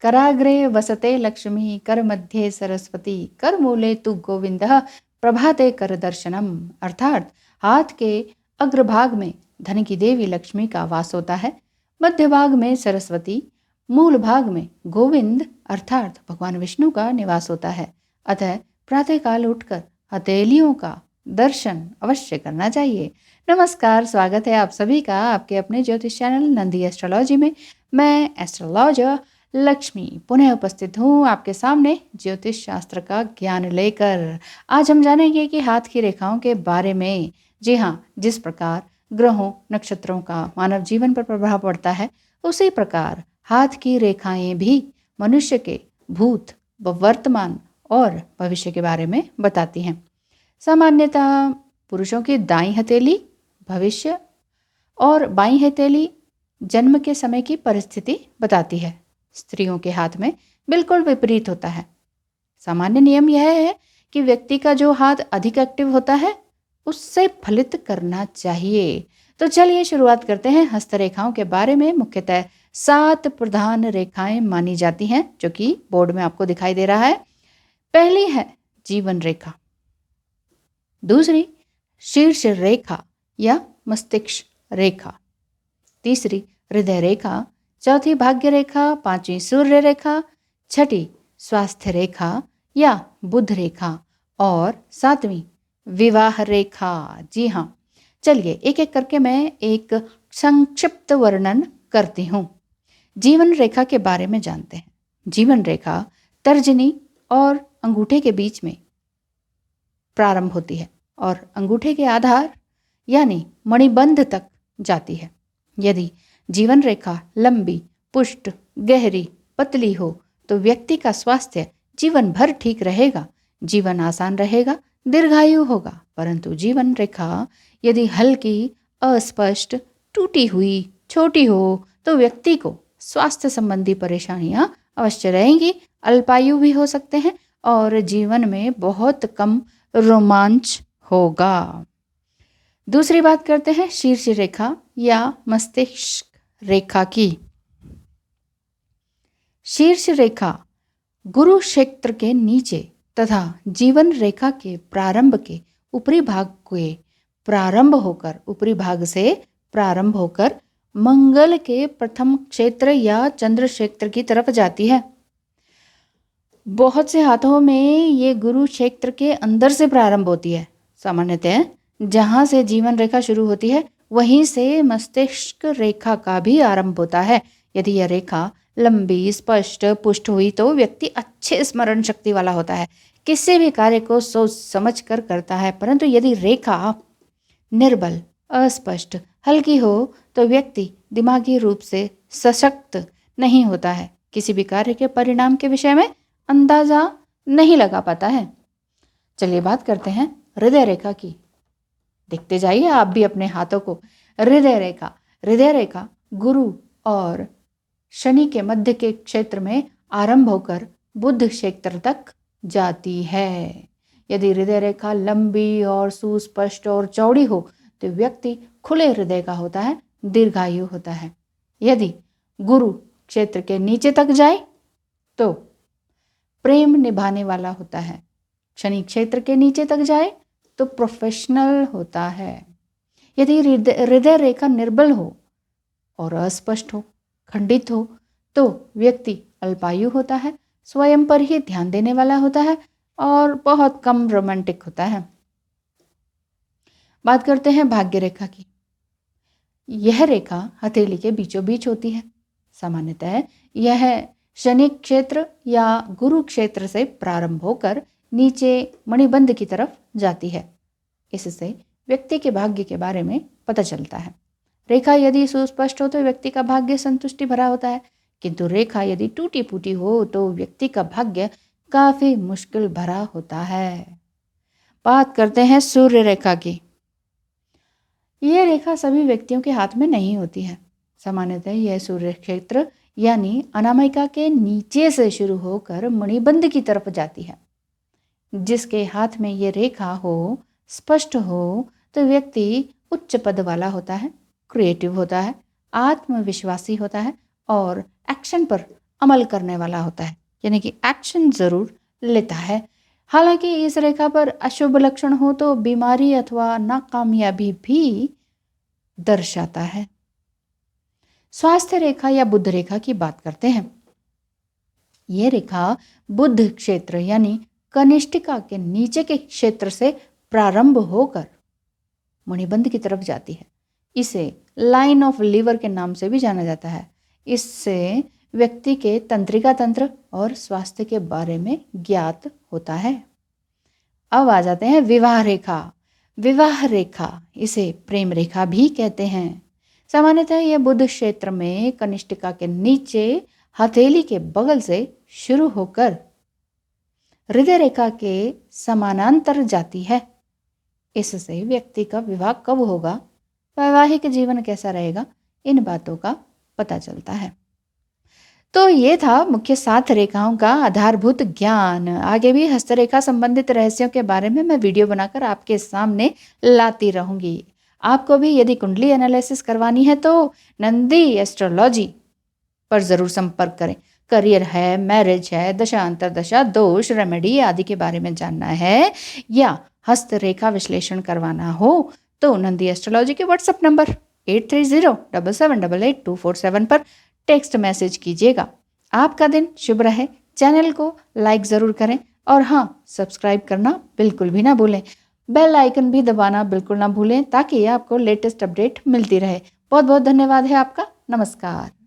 कराग्रे वसते लक्ष्मी कर मध्ये सरस्वती कर मूले तु गोविंदः प्रभाते कर दर्शनम। अर्थात हाथ के अग्रभाग में धन की देवी लक्ष्मी का वास होता है, मध्य भाग में सरस्वती, मूल भाग में गोविंद अर्थात भगवान विष्णु का निवास होता है। अतः प्रातःकाल उठकर हथेलियों का दर्शन अवश्य करना चाहिए। नमस्कार, स्वागत है आप सभी का आपके अपने ज्योतिष चैनल नंदी एस्ट्रोलॉजी में। मैं एस्ट्रोलॉजर लक्ष्मी पुनः उपस्थित हूँ आपके सामने ज्योतिष शास्त्र का ज्ञान लेकर। आज हम जानेंगे कि हाथ की रेखाओं के बारे में। जी हाँ, जिस प्रकार ग्रहों नक्षत्रों का मानव जीवन पर प्रभाव पड़ता है, उसी प्रकार हाथ की रेखाएं भी मनुष्य के भूत व वर्तमान और भविष्य के बारे में बताती हैं। सामान्यतः पुरुषों की दाईं हथेली भविष्य और बाईं हथेली जन्म के समय की परिस्थिति बताती है। स्त्रियों के हाथ में बिल्कुल विपरीत होता है। सामान्य नियम यह है कि व्यक्ति का जो हाथ अधिक एक्टिव होता है उससे फलित करना चाहिए। तो चलिए शुरुआत करते हैं हस्तरेखाओं के बारे में। मुख्यतः 7 प्रधान रेखाएं मानी जाती हैं, जो कि बोर्ड में आपको दिखाई दे रहा है। पहली है जीवन रेखा, दूसरी शीर्ष रेखा या मस्तिष्क रेखा, तीसरी हृदय रेखा, चौथी भाग्य रेखा, पांचवी सूर्य रेखा, छठी स्वास्थ्य रेखा या बुध रेखा और सातवीं विवाह रेखा। जी हाँ, चलिए एक एक करके मैं एक संक्षिप्त वर्णन करती हूँ। जीवन रेखा के बारे में जानते हैं। जीवन रेखा तर्जनी और अंगूठे के बीच में प्रारंभ होती है और अंगूठे के आधार यानी मणिबंध तक जाती है। यदि जीवन रेखा लंबी, पुष्ट, गहरी, पतली हो तो व्यक्ति का स्वास्थ्य जीवन भर ठीक रहेगा, जीवन आसान रहेगा, दीर्घायु होगा। परंतु जीवन रेखा यदि हल्की, अस्पष्ट, टूटी हुई, छोटी हो तो व्यक्ति को स्वास्थ्य संबंधी परेशानियां अवश्य रहेंगी, अल्पायु भी हो सकते हैं और जीवन में बहुत कम रोमांच होगा। दूसरी बात करते हैं शीर्ष रेखा या मस्तिष्क रेखा की। शीर्ष रेखा गुरु क्षेत्र के नीचे तथा जीवन रेखा के प्रारंभ के ऊपरी भाग के ऊपरी भाग से प्रारंभ होकर मंगल के प्रथम क्षेत्र या चंद्र क्षेत्र की तरफ जाती है। बहुत से हाथों में ये गुरु क्षेत्र के अंदर से प्रारंभ होती है। सामान्यतः जहाँ से जीवन रेखा शुरू होती है वहीं से मस्तिष्क रेखा का भी आरंभ होता है। यदि यह रेखा लंबी, स्पष्ट, पुष्ट हुई तो व्यक्ति अच्छे स्मरण शक्ति वाला होता है, किसी भी कार्य को सोच समझ कर करता है। परंतु यदि रेखा निर्बल, अस्पष्ट, हल्की हो तो व्यक्ति दिमागी रूप से सशक्त नहीं होता है, किसी भी कार्य के परिणाम के विषय में अंदाजा नहीं लगा पाता है। चलिए बात करते हैं हृदय रेखा की। देखते जाइए आप भी अपने हाथों को। हृदय रेखा गुरु और शनि के मध्य के क्षेत्र में आरंभ होकर बुध क्षेत्र तक जाती है। यदि हृदय रेखा लंबी और सुस्पष्ट और चौड़ी हो तो व्यक्ति खुले हृदय का होता है, दीर्घायु होता है। यदि गुरु क्षेत्र के नीचे तक जाए तो प्रेम निभाने वाला होता है। शनि क्षेत्र के नीचे तक जाए तो प्रोफेशनल होता है। यदि हृदय रेखा निर्बल हो और अस्पष्ट हो, खंडित हो तो व्यक्ति अल्पायु होता है, स्वयं पर ही ध्यान देने वाला होता है और बहुत कम रोमांटिक होता है। बात करते हैं भाग्य रेखा की। यह रेखा हथेली के बीचों बीच होती है। सामान्यतः यह शनि क्षेत्र या गुरु क्षेत्र से प्रारंभ होकर नीचे मणिबंध की तरफ जाती है। इससे व्यक्ति के भाग्य के बारे में पता चलता है। रेखा यदि सुस्पष्ट हो तो व्यक्ति का भाग्य संतुष्टि भरा होता है, किंतु रेखा यदि टूटी फूटी हो तो व्यक्ति का भाग्य काफी मुश्किल भरा होता है। बात करते हैं सूर्य रेखा की। यह रेखा सभी व्यक्तियों के हाथ में नहीं होती है। सामान्यतः यह सूर्य क्षेत्र यानी अनामिका के नीचे से शुरू होकर मणिबंध की तरफ जाती है। जिसके हाथ में ये रेखा हो, स्पष्ट हो तो व्यक्ति उच्च पद वाला होता है, क्रिएटिव होता है, आत्मविश्वासी होता है और एक्शन पर अमल करने वाला होता है, यानी कि एक्शन जरूर लेता है। हालांकि इस रेखा पर अशुभ लक्षण हो तो बीमारी अथवा नाकामयाबी भी दर्शाता है। स्वास्थ्य रेखा या बुध रेखा की बात करते हैं। यह रेखा बुध क्षेत्र यानी कनिष्ठिका के नीचे के क्षेत्र से प्रारंभ होकर मणिबंध की तरफ जाती है। इसे लाइन ऑफ लीवर के नाम से भी जाना जाता है। इससे व्यक्ति के तंत्रिका तंत्र और स्वास्थ्य के बारे में ज्ञात होता है। अब आ जाते हैं विवाह रेखा। विवाह रेखा, इसे प्रेम रेखा भी कहते हैं। सामान्यतः यह बुध क्षेत्र में कनिष्ठिका के नीचे हथेली के बगल से शुरू होकर हृदय रेखा के समानांतर जाती है। इससे व्यक्ति का विवाह कब होगा, वैवाहिक जीवन कैसा रहेगा, इन बातों का पता चलता है। तो ये था मुख्य 7 रेखाओं का आधारभूत ज्ञान। आगे भी हस्तरेखा संबंधित रहस्यों के बारे में मैं वीडियो बनाकर आपके सामने लाती रहूंगी। आपको भी यदि कुंडली एनालिसिस करवानी है तो नंदी एस्ट्रोलॉजी पर ज़रूर संपर्क करें। करियर है, मैरिज है, दशा अंतरदशा, दोष, रेमेडी आदि के बारे में जानना है या हस्तरेखा विश्लेषण करवाना हो तो नंदी एस्ट्रोलॉजी के व्हाट्सएप नंबर 8307788247 पर टेक्स्ट मैसेज कीजिएगा। आपका दिन शुभ रहे। चैनल को लाइक ज़रूर करें और हाँ, सब्सक्राइब करना बिल्कुल भी ना भूलें। बेल आइकन भी दबाना बिल्कुल ना भूलें ताकि आपको लेटेस्ट अपडेट मिलती रहे। बहुत बहुत धन्यवाद है आपका। नमस्कार।